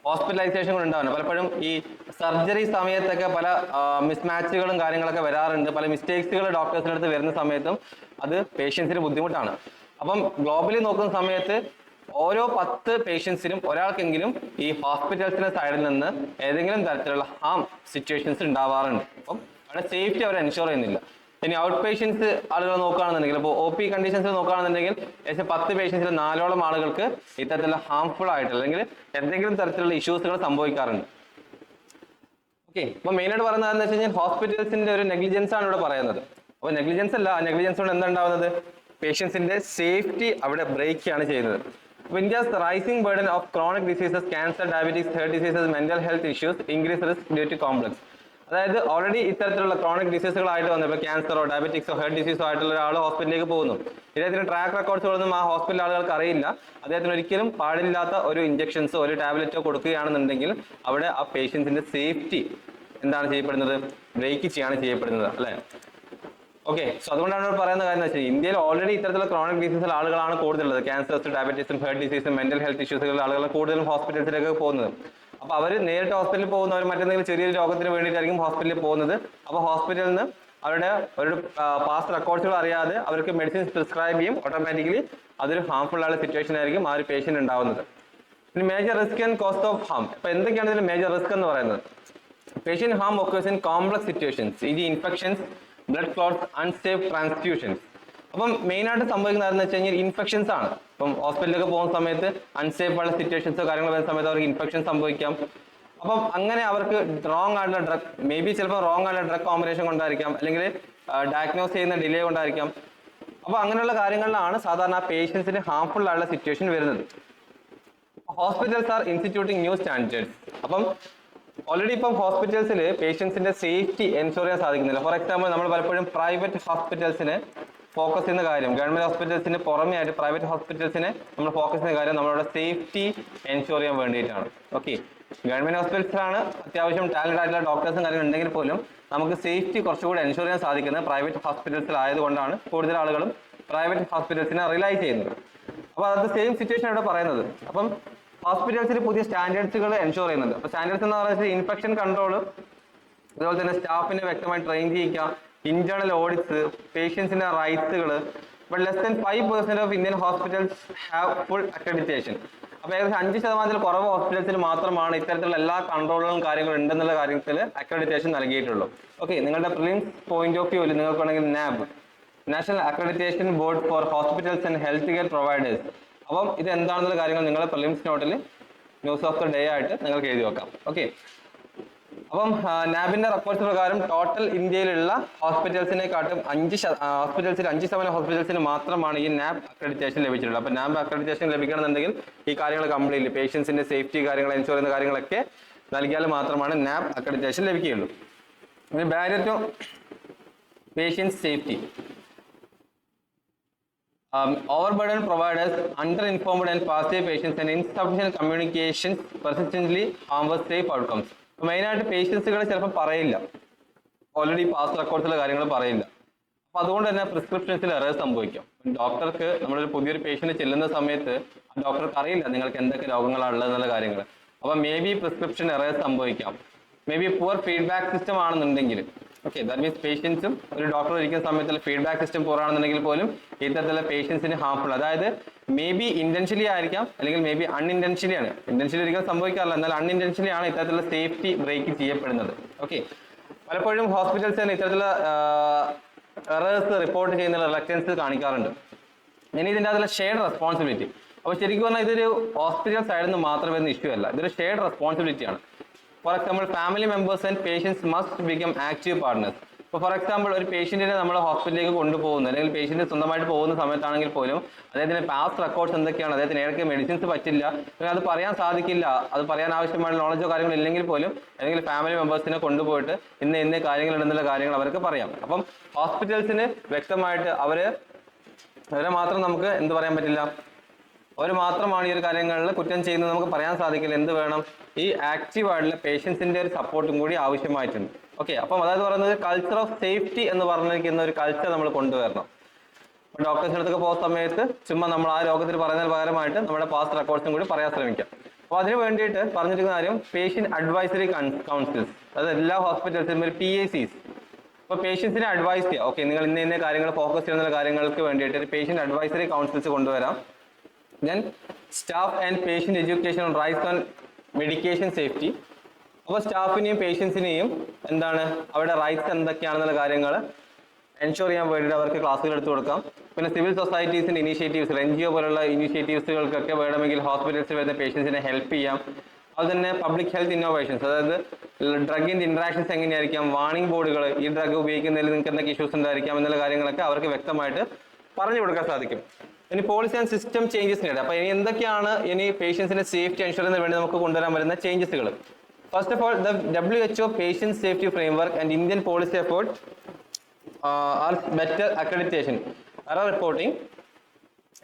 ഹോസ്പിറ്റലൈസേഷൻ കൊണ്ട് ഉണ്ടാവുന്നത്. പലപ്പോഴും ഈ സർജറി സമയത്തൊക്കെ പല മിസ്മാച്ചുകളും കാര്യങ്ങളൊക്കെ വരാറുണ്ട്. പല മിസ്റ്റേക്സുകൾ ഡോക്ടേഴ്സിൻ്റെ അടുത്ത് വരുന്ന സമയത്തും അത് പേഷ്യൻസിന് ബുദ്ധിമുട്ടാണ്. അപ്പം ഗ്ലോബലി നോക്കുന്ന സമയത്ത് ഓരോ 10 പേഷ്യൻസിനും ഒരാൾക്കെങ്കിലും ഈ ഹോസ്പിറ്റൽസിന്റെ സൈഡിൽ നിന്ന് ഏതെങ്കിലും തരത്തിലുള്ള ഹാം സിറ്റുവേഷൻസ് ഉണ്ടാവാറുണ്ട്. അപ്പം അവിടെ സേഫ്റ്റി അവർ എൻഷുർ ചെയ്യുന്നില്ല. ഇനി ഔട്ട് പേഷ്യൻസ് ആളുകൾ നോക്കുകയാണെന്നുണ്ടെങ്കിൽ, ഇപ്പോൾ OP കണ്ടീഷൻസ് നോക്കുകയാണെന്നുണ്ടെങ്കിൽ ഏകദേശം 10 പേഷ്യൻസിൽ 4ഓളം ആളുകൾക്ക് ഇത്തരത്തിലുള്ള ഹാംഫുൾ ആയിട്ട് അല്ലെങ്കിൽ എന്തെങ്കിലും തരത്തിലുള്ള ഇഷ്യൂസുകൾ സംഭവിക്കാറുണ്ട്. ഓക്കെ, അപ്പൊ മെയിനായിട്ട് പറയുന്നത് എന്താ വെച്ച് കഴിഞ്ഞാൽ ഹോസ്പിറ്റൽസിന്റെ ഒരു നെഗ്ലിജൻസ് ആണ് ഇവിടെ പറയുന്നത്. അപ്പൊ നെഗ്ലിജൻസ് അല്ല, ആ നെഗ്ലിജൻസ് കൊണ്ട് എന്താ ഉണ്ടാവുന്നത്? പേഷ്യൻസിന്റെ സേഫ്റ്റി അവിടെ ബ്രേക്ക് ആണ് ചെയ്യുന്നത്. India's rising burden of chronic diseases, cancer, diabetes, heart diseases, mental health issues, increased risk due to complex. അതായത് ഓൾറെഡി ഇത്തരത്തിലുള്ള ക്രോണിക് ഡിസീസുകളായിട്ട് വന്നു, ഇപ്പോൾ ക്യാൻസറോ ഡയബറ്റിക്സോ ഹെർട്ട് ഡിസീസോ ആയിട്ടുള്ള ഒരാൾ ഹോസ്പിറ്റലിലേക്ക് പോകുന്നു. ഇദ്ദേഹത്തിന് ട്രാക്ക് റെക്കോർഡ്സുകളൊന്നും ആ ഹോസ്പിറ്റൽ ആളുകൾക്ക് അറിയില്ല. അദ്ദേഹത്തിന് ഒരിക്കലും പാടില്ലാത്ത ഒരു ഇഞ്ചക്ഷൻസോ ഒരു ടാബ്ലറ്റോ കൊടുക്കുകയാണെന്നുണ്ടെങ്കിൽ അവിടെ ആ പേഷ്യൻസിന്റെ സേഫ്റ്റി എന്താണ് ചെയ്യപ്പെടുന്നത്? ബ്രേക്ക് ചെയ്യപ്പെടുന്നത്, അല്ലേ? ഓക്കെ, സോ അതുകൊണ്ടാണ് ഇവിടെ പറയുന്ന കാര്യം എന്ന് വെച്ചാൽ ഇന്ത്യയിൽ ഓൾറെഡി ഇത്തരത്തിലുള്ള ക്രോണിക് ഡിസീസുള്ള ആളുകളാണ് കൂടുതലുള്ളത്. ക്യാൻസേഴ്സ്, ഡയബറ്റീസും ഹെർട്ട് ഡിസീസും മെന്റൽ ഹെൽത്ത് ഇഷ്യൂസുള്ള ആളുകൾ കൂടുതലും ഹോസ്പിറ്റൽസിലേക്ക് പോകുന്നത്. അപ്പൊ അവർ നേരിട്ട് ഹോസ്പിറ്റലിൽ പോകുന്നവർ മറ്റെന്തെങ്കിലും ചെറിയൊരു രോഗത്തിന് വേണ്ടിയിട്ടായിരിക്കും ഹോസ്പിറ്റലിൽ പോകുന്നത്. അപ്പോൾ ഹോസ്പിറ്റലിൽ നിന്ന് അവരുടെ ഒരു പാസ്റ്റ് റെക്കോർഡ്സുകൾ അറിയാതെ അവർക്ക് മെഡിസിൻസ് പ്രിസ്ക്രൈബ് ചെയ്യും. ഓട്ടോമാറ്റിക്കലി അതൊരു ഹാംഫുൾ ആയ സിറ്റുവേഷൻ ആയിരിക്കും ആ ഒരു പേഷ്യന്റ് ഉണ്ടാവുന്നത്. ഇനി major risk and cost of harm. ഇപ്പൊ എന്തൊക്കെയാണ് ഇതിൽ മേജർ റിസ്ക് എന്ന് പറയുന്നത്? Patient harm occurs in complex situations, ഈ infections, blood clots, unsafe transfusions. അപ്പം മെയിനായിട്ട് സംഭവിക്കുന്നത് എന്ന് വെച്ച് കഴിഞ്ഞാൽ ഇൻഫെക്ഷൻസ് ആണ്. ഇപ്പം ഹോസ്പിറ്റലിലൊക്കെ പോകുന്ന സമയത്ത് അൺസേഫ് ആയിട്ടുള്ള സിറ്റുവേഷൻസോ കാര്യങ്ങൾ വരുന്ന സമയത്ത് അവർക്ക് ഇൻഫെക്ഷൻ സംഭവിക്കാം. അപ്പം അങ്ങനെ അവർക്ക് റോങ് ആയിട്ടുള്ള ഡ്രഗ്, മേ ബി ചിലപ്പോൾ റോങ് ആയിട്ടുള്ള ഡ്രഗ് കോമ്പിനേഷൻ കൊണ്ടായിരിക്കാം, അല്ലെങ്കിൽ ഡയഗ്നോസ് ചെയ്യുന്ന ഡിലേ കൊണ്ടായിരിക്കാം. അപ്പൊ അങ്ങനെയുള്ള കാര്യങ്ങളിലാണ് സാധാരണ പേഷ്യൻസിന് ഹാംഫുൾ ആയിട്ടുള്ള സിറ്റുവേഷൻ വരുന്നത്. Hospitals are instituting new standards. അപ്പം ഓൾറെഡി ഇപ്പം ഹോസ്പിറ്റൽസിൽ പേഷ്യൻസിന്റെ സേഫ്റ്റി എൻഷുർ ചെയ്യാൻ സാധിക്കുന്നില്ല. ഫോർ എക്സാമ്പിൾ നമ്മൾ പലപ്പോഴും പ്രൈവറ്റ് ഹോസ്പിറ്റൽസിന് ഫോക്കസ് ചെയ്യുന്ന കാര്യം, ഗവൺമെന്റ് ഹോസ്പിറ്റൽസിന് പുറമെ ആയിട്ട് പ്രൈവറ്റ് ഹോസ്പിറ്റൽസിനെ നമ്മൾ ഫോക്കസ് ചെയ്യുന്ന കാര്യം നമ്മളുടെ സേഫ്റ്റി എൻഷുർ ചെയ്യാൻ വേണ്ടിയിട്ടാണ്. ഓക്കെ, ഗവൺമെന്റ് ഹോസ്പിറ്റൽസിലാണ് അത്യാവശ്യം ടാലന്റ് ആയിട്ടുള്ള ഡോക്ടേഴ്സും കാര്യങ്ങൾ ഉണ്ടെങ്കിൽ പോലും നമുക്ക് സേഫ്റ്റി കുറച്ചുകൂടി എൻഷുർ ചെയ്യാൻ സാധിക്കുന്നത് പ്രൈവറ്റ് ഹോസ്പിറ്റൽസിലായതുകൊണ്ടാണ് കൂടുതൽ ആളുകളും പ്രൈവറ്റ് ഹോസ്പിറ്റൽസിനെ റിലൈ ചെയ്യുന്നത്. അപ്പോൾ അത് സെയിം സിറ്റുവേഷൻ ഇവിടെ പറയുന്നത്. അപ്പം ഹോസ്പിറ്റൽസിൽ പുതിയ സ്റ്റാൻഡേർഡ്സുകൾ എൻഷുർ ചെയ്യുന്നുണ്ട്. അപ്പോൾ സ്റ്റാൻഡേർഡ്സ് എന്ന് പറയുന്നത് ഇൻഫെക്ഷൻ കൺട്രോൾ, അതുപോലെ തന്നെ സ്റ്റാഫിനെ വ്യക്തമായി ട്രെയിൻ ചെയ്യിക്കുക, ഇന്റേണൽ ഓഡിറ്റ്സ്, പേഷ്യൻസിന്റെ റൈറ്റ്സുകൾ. But less than 5% of Indian hospitals have full accreditation. അപ്പോൾ ഏകദേശം 5% കുറവ് ഹോസ്പിറ്റൽസിൽ മാത്രമാണ് ഇത്തരത്തിലുള്ള എല്ലാ കൺട്രോളുകളും കാര്യങ്ങളും ഉണ്ടെന്നുള്ള കാര്യത്തിൽ അക്രഡിറ്റേഷൻ നൽകിയിട്ടുള്ളൂ. ഓക്കെ, നിങ്ങളുടെ പ്രിലിംസ് പോയിന്റ് ഓഫ് വ്യൂവിൽ നിങ്ങൾക്ക് വേണമെങ്കിൽ national accreditation board for hospitals and health care providers. അപ്പം ഇത് എന്താണെന്നുള്ള കാര്യങ്ങൾ നിങ്ങൾ പ്രിലിംസ് നോട്ടിൽ ന്യൂസ് ഓഫ് ദ ഡേ ആയിട്ട് നിങ്ങൾക്ക് എഴുതി വെക്കാം. ഓക്കെ, അപ്പം നാബിന്റെ റെക്കോർഡ്സ് പ്രകാരം ടോട്ടൽ ഇന്ത്യയിലുള്ള ഹോസ്പിറ്റൽസിനെക്കാട്ടും 5% ഹോസ്പിറ്റൽസിന് മാത്രമാണ് ഈ നാബ് അക്രഡിറ്റേഷൻ ലഭിച്ചിട്ടുള്ളത്. അപ്പൊ നാബ് അക്രഡിറ്റേഷൻ ലഭിക്കണമെന്നുണ്ടെങ്കിൽ ഈ കാര്യങ്ങൾ കംപ്ലീറ്റ്ലി പേഷ്യൻസിന്റെ സേഫ്റ്റി കാര്യങ്ങൾ എൻഷുർ ചെയ്യുന്ന കാര്യങ്ങളൊക്കെ നൽകിയാൽ മാത്രമാണ് നാബ് അക്രഡിറ്റേഷൻ ലഭിക്കുകയുള്ളൂ. Barrier to patients safety. Overburdened providers, under-informed and passive patients, and insufficient communications persistently harm safe outcomes. മെയിനായിട്ട് പേഷ്യൻസുകൾ ചിലപ്പോൾ പറയില്ല, ഓൾറെഡി പാസ്റ്റ് റെക്കോർഡ്സിലെ കാര്യങ്ങൾ പറയില്ല. അപ്പൊ അതുകൊണ്ട് തന്നെ പ്രിസ്ക്രിപ്ഷൻസിൽ എറേഴ്സ് സംഭവിക്കാം. ഡോക്ടർക്ക് നമ്മളൊരു പുതിയൊരു പേഷ്യന്റ് ചെല്ലുന്ന സമയത്ത് ഡോക്ടർക്ക് അറിയില്ല നിങ്ങൾക്ക് എന്തൊക്കെ രോഗങ്ങളാണ് ഉള്ളത് എന്നുള്ള കാര്യങ്ങൾ. അപ്പൊ മേ ബി പ്രിസ്ക്രിപ്ഷൻ എറേഴ്സ് സംഭവിക്കാം. May be poor feedback system ആണെന്നുണ്ടെങ്കിൽ, ഓക്കെ, ദാറ്റ് മീൻസ് പേഷ്യൻസും ഒരു ഡോക്ടർ ഇരിക്കുന്ന സമയത്തുള്ള ഫീഡ്ബാക്ക് സിസ്റ്റം പോറാണെന്നുണ്ടെങ്കിൽ പോലും ഇത്തരത്തിലുള്ള പേഷ്യൻസിന് ഹാർംഫുൾ, അതായത് മേ ബി ഇന്റൻഷ്യലി ആയിരിക്കാം അല്ലെങ്കിൽ മേ ബി അൺഇന്റൻഷ്യലി ആണ്. ഇന്റൻഷ്യലി ഒരിക്കലും സംഭവിക്കാറില്ല, എന്നാൽ അൺഇന്റൻഷ്യലി ആണ് ഇത്തരത്തിലുള്ള സേഫ്റ്റി ബ്രേക്ക് ചെയ്യപ്പെടുന്നത്. ഓക്കെ, പലപ്പോഴും ഹോസ്പിറ്റൽസ് തന്നെ ഇത്തരത്തിലുള്ള എറേഴ്സ് റിപ്പോർട്ട് ചെയ്യുന്ന റിലക്റ്റൻസ് കാണിക്കാറുണ്ട്. ഇനി ഇതിൻ്റെ അതിലുള്ള ഷെയർഡ് റെസ്പോൺസിബിലിറ്റി. അപ്പോൾ ശരിക്കും പറഞ്ഞാൽ ഇതൊരു ഹോസ്പിറ്റൽ സൈഡിൽ നിന്ന് മാത്രം വരുന്ന ഇഷ്യൂ അല്ല, ഇതൊരു ഷെയർഡ് റെസ്പോൺസിബിലിറ്റി ആണ്. For example, family members and patients must become active partners. ഇപ്പോൾ ഫോർ എക്സാമ്പിൾ ഒരു പേഷ്യന്റിനെ നമ്മൾ ഹോസ്പിറ്റലിലേക്ക് കൊണ്ടുപോകുന്നത് അല്ലെങ്കിൽ പേഷ്യന്റ് സ്വന്തമായിട്ട് പോകുന്ന സമയത്താണെങ്കിൽ പോലും അദ്ദേഹത്തിന് പാസ്റ്റ് റെക്കോർഡ്സ് എന്തൊക്കെയാണ്, അദ്ദേഹത്തിന് ഏതൊക്കെ മെഡിസിൻസ് പറ്റില്ല, അത് പറയാൻ സാധിക്കില്ല, അത് പറയാൻ ആവശ്യമായ നോളജോ കാര്യങ്ങളോ ഇല്ലെങ്കിൽ പോലും അല്ലെങ്കിൽ ഫാമിലി മെമ്പേഴ്സിനെ കൊണ്ടുപോയിട്ട് ഇന്ന കാര്യങ്ങൾ എന്നുള്ള കാര്യങ്ങൾ അവർക്ക് പറയാം. അപ്പം ഹോസ്പിറ്റൽസിന് വ്യക്തമായിട്ട് അവരെ മാത്രം നമുക്ക് എന്ത് പറയാൻ പറ്റില്ല, അവർ മാത്രമാണ് ഈ ഒരു കാര്യങ്ങളിൽ കുറ്റം ചെയ്യുന്നത് നമുക്ക് പറയാൻ സാധിക്കില്ല. എന്ത് വേണം, ഈ ആക്റ്റീവ് ആയിട്ടുള്ള പേഷ്യൻസിന്റെ ഒരു സപ്പോർട്ടും കൂടി ആവശ്യമായിട്ടുണ്ട്. ഓക്കെ, അപ്പം അതായത് പറയുന്നത് കൾച്ചർ ഓഫ് സേഫ്റ്റി എന്ന് പറഞ്ഞിരിക്കുന്ന ഒരു കൾച്ചർ നമ്മൾ കൊണ്ടുവരണം. ഡോക്ടേഴ്സിന്റെ അടുത്തൊക്കെ പോകുന്ന സമയത്ത് ചുമ്മാ നമ്മൾ ആ രോഗത്തിന് പറയുന്നതിന് പകരമായിട്ട് നമ്മുടെ പാസ്റ്റ് റെക്കോർഡ്സും കൂടി പറയാൻ ശ്രമിക്കാം. അപ്പോൾ അതിന് വേണ്ടിയിട്ട് പറഞ്ഞിരിക്കുന്ന കാര്യം പേഷ്യന്റ് അഡ്വൈസറി കൗൺസിൽസ്, അതായത് എല്ലാ ഹോസ്പിറ്റൽസിലും ഒരു PACs. അപ്പോൾ പേഷ്യൻസിനെ അഡ്വൈസ് ചെയ്യുക, ഓക്കെ നിങ്ങൾ ഇന്ന കാര്യങ്ങൾ ഫോക്കസ് ചെയ്യുന്ന കാര്യങ്ങൾക്ക് വേണ്ടിയിട്ട് ഒരു പേഷ്യന്റ് അഡ്വൈസറി കൗൺസിൽസ് കൊണ്ടുവരാം. Then staff and patient education on rights on medication safety. അപ്പോൾ സ്റ്റാഫിനെയും പേഷ്യൻസിനെയും എന്താണ് അവരുടെ റൈറ്റ്സ് എന്തൊക്കെയാണെന്നുള്ള കാര്യങ്ങൾ എൻഷുർ ചെയ്യാൻ വേണ്ടിയിട്ട് അവർക്ക് ക്ലാസ്സുകൾ എടുത്തു കൊടുക്കാം. പിന്നെ സിവിൽ സൊസൈറ്റീസിന്റെ ഇനീഷ്യേറ്റീവ്സ്, NGO പോലുള്ള ഇനീഷ്യേറ്റീവ്സുകൾക്കൊക്കെ വേണമെങ്കിൽ ഹോസ്പിറ്റൽസിൽ വരുന്ന പേഷ്യൻസിനെ ഹെൽപ്പ് ചെയ്യാം. അതുപോലെ തന്നെ പബ്ലിക് ഹെൽത്ത് ഇന്നോവേഷൻസ്, അതായത് ഡ്രഗിന്റെ ഇന്ററാക്ഷൻസ് എങ്ങനെയായിരിക്കാം, വാർണിംഗ് ബോർഡുകൾ, ഈ ഡ്രഗ് ഉപയോഗിക്കുന്നതിൽ നിങ്ങൾക്ക് എന്തൊക്കെ ഇഷ്യൂസ് ഉണ്ടായിരിക്കാം എന്നുള്ള കാര്യങ്ങളൊക്കെ അവർക്ക് വ്യക്തമായിട്ട് പറഞ്ഞു കൊടുക്കാൻ സാധിക്കും. ഇനി പോളിസി ആൻഡ് സിസ്റ്റം ചേഞ്ചസിനായിട്ട്, അപ്പൊ ഇനി എന്തൊക്കെയാണ് ഇനി പേഷ്യൻസിന്റെ സേഫ്റ്റി എൻഷുറൻസിന് വേണ്ടി നമുക്ക് കൊണ്ടുവരാൻ വരുന്ന ചേഞ്ചസുകൾ. First of all, the WHO patient safety framework and Indian policy effort are better accreditation, error reporting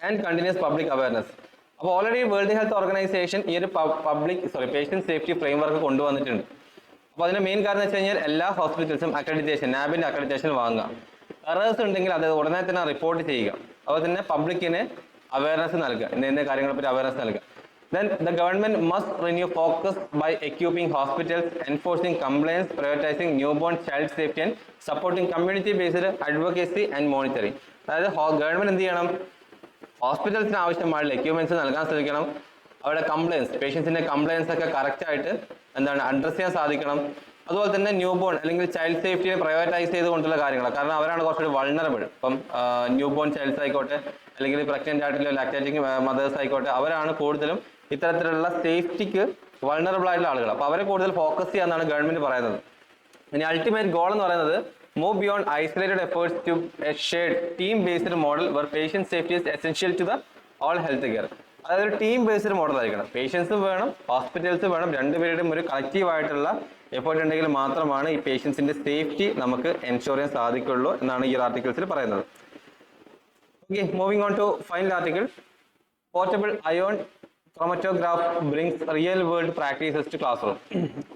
and continuous public awareness. അപ്പോൾ ഓൾറെഡി വേൾഡ് ഹെൽത്ത് ഓർഗനൈസേഷൻ ഈ ഒരു പേഷ്യന്റ് സേഫ്റ്റി ഫ്രെയിംവർക്ക് കൊണ്ടുവന്നിട്ടുണ്ട്. അപ്പോൾ അതിന്റെ മെയിൻ കാരണം എന്ന് വെച്ച് കഴിഞ്ഞാൽ എല്ലാ ഹോസ്പിറ്റൽസും അക്രഡിറ്റേഷൻ, നാബിന്റെ അക്രഡിറ്റേഷൻ വാങ്ങുക. എറേഴ്സ് ഉണ്ടെങ്കിൽ അത് ഉടനെ തന്നെ റിപ്പോർട്ട് ചെയ്യുക. അതുപോലെ തന്നെ പബ്ലിക്കിന് അവയർനെസ് നൽകുക, ഇന്ന കാര്യങ്ങളെ പറ്റി അവയർനെസ് നൽകുക. Then the government must renew focus by equipping hospitals, enforcing compliance, prioritizing newborn child safety and supporting community-based advocacy and monitoring. അതായത് ഗവൺമെന്റ് എന്ത് ചെയ്യണം, ഹോസ്പിറ്റൽസിന് ആവശ്യമായുള്ള എക്യുപ്മെന്റ്സ് നൽകാൻ ശ്രമിക്കണം. അവരുടെ കംപ്ലയിൻസ്, പേഷ്യൻസിന്റെ കംപ്ലയിൻസ് ഒക്കെ കറക്റ്റ് ആയിട്ട് അഡ്രസ് ചെയ്യാൻ സാധിക്കണം. അതുപോലെ തന്നെ ന്യൂ ബോൺ അല്ലെങ്കിൽ ചൈൽഡ് സേഫ്റ്റിയെ പ്രയോറിറ്റൈസ് ചെയ്തുകൊണ്ടുള്ള കാര്യങ്ങൾ, കാരണം അവരാണ് കുറച്ചുകൂടി വൾണറബിൾ. ഇപ്പം ന്യൂ ബോൺ ചൈൽഡ്സ് ആയിക്കോട്ടെ അല്ലെങ്കിൽ പ്രഗ്നന്റ് ആയിട്ടുള്ള ലാക്ടേറ്റിംഗ് മദേഴ്സ് ആയിക്കോട്ടെ, അവരാണ് കൂടുതലും ഇത്തരത്തിലുള്ള സേഫ്റ്റിക്ക് വൾണറബിൾ ആയിട്ടുള്ള ആളുകൾ. അപ്പോൾ അവരെ കൂടുതൽ ഫോക്കസ് ചെയ്യാന്നാണ് ഗവൺമെന്റ് പറയുന്നത്. ഇനി അൾട്ടിമേറ്റ് ഗോൾ എന്ന് പറയുന്നത് move beyond isolated efforts to a shared team based model where patient safety is essential to the all health care. അതായത് ഒരു ടീം ബേസ്ഡ് മോഡൽ ആയിരിക്കണം. പേഷ്യൻസും വേണം, ഹോസ്പിറ്റൽസ് വേണം, രണ്ടുപേരുടെയും ഒരു കളക്റ്റീവ് ആയിട്ടുള്ള എഫേർട്ട് ഉണ്ടെങ്കിൽ മാത്രമാണ് ഈ പേഷ്യൻസിന്റെ സേഫ്റ്റി നമുക്ക് എൻഷുർ ചെയ്യാൻ സാധിക്കുള്ളൂ എന്നാണ് ഈ ആർട്ടിക്കിൾസിൽ പറയുന്നത്. Okay, moving on to final article. Portable ion chromatograph brings real world practices to classroom.